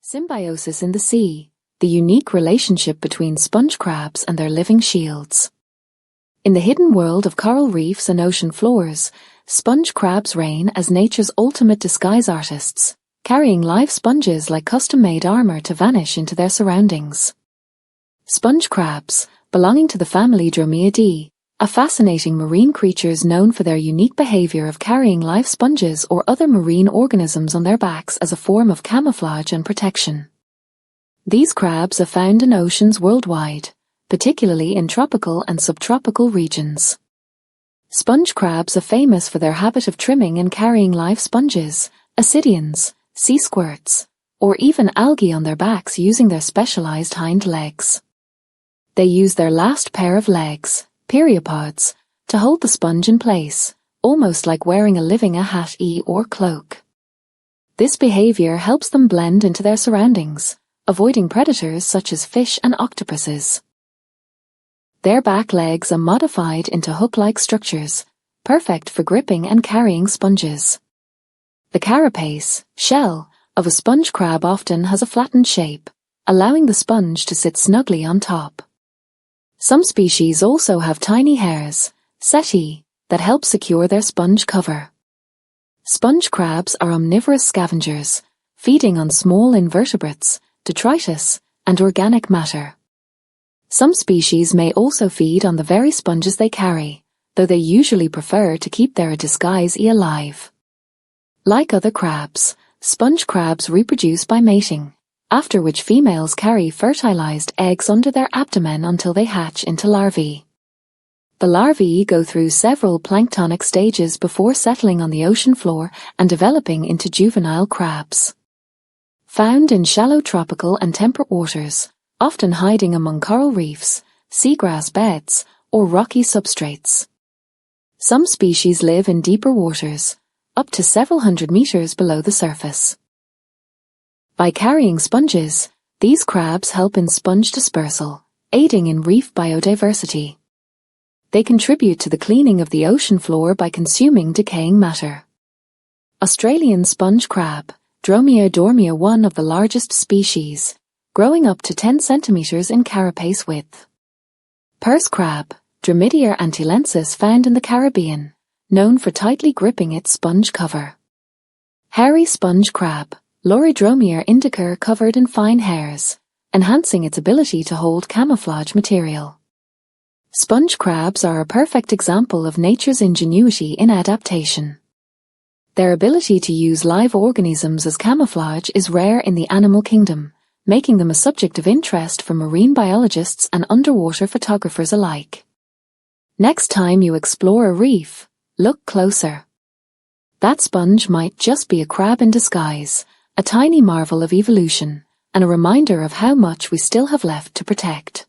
Symbiosis in the sea, the unique relationship between sponge crabs and their living shields. In the hidden world of coral reefs and ocean floors, sponge crabs reign as nature's ultimate disguise artists, carrying live sponges like custom-made armor to vanish into their surroundings. Sponge crabs, belonging to the family Dromaeidae, are fascinating marine creatures known for their unique behavior of carrying live sponges or other marine organisms on their backs as a form of camouflage and protection. These crabs are found in oceans worldwide, particularly in tropical and subtropical regions. Sponge crabs are famous for their habit of trimming and carrying live sponges, ascidians, sea squirts, or even algae on their backs using their specialized hind legs. They use their last pair of legs, periopods, to hold the sponge in place, almost like wearing a living hat or cloak. This behavior helps them blend into their surroundings, avoiding predators such as fish and octopuses. Their back legs are modified into hook-like structures, perfect for gripping and carrying sponges. The carapace, shell, of a sponge crab often has a flattened shape, allowing the sponge to sit snugly on top. Some species also have tiny hairs, setae, that help secure their sponge cover. Sponge crabs are omnivorous scavengers, feeding on small invertebrates, detritus, and organic matter. Some species may also feed on the very sponges they carry, though they usually prefer to keep their disguise alive. Like other crabs, sponge crabs reproduce by mating, after which females carry fertilized eggs under their abdomen until they hatch into larvae. The larvae go through several planktonic stages before settling on the ocean floor and developing into juvenile crabs. Found in shallow tropical and temperate waters, often hiding among coral reefs, seagrass beds, or rocky substrates. Some species live in deeper waters, up to several hundred meters below the surface. By carrying sponges, these crabs help in sponge dispersal, aiding in reef biodiversity. They contribute to the cleaning of the ocean floor by consuming decaying matter. Australian sponge crab, Dromaea, one of the largest species, growing up to 10 centimeters in carapace width. Purse crab, Dromaea antilensis, found in the Caribbean, known for tightly gripping its sponge cover. Hairy sponge crab, Dromaea indica, covered in fine hairs, enhancing its ability to hold camouflage material. Sponge crabs are a perfect example of nature's ingenuity in adaptation. Their ability to use live organisms as camouflage is rare in the animal kingdom, making them a subject of interest for marine biologists and underwater photographers alike. Next time you explore a reef, look closer. That sponge might just be a crab in disguise, a tiny marvel of evolution, and a reminder of how much we still have left to protect.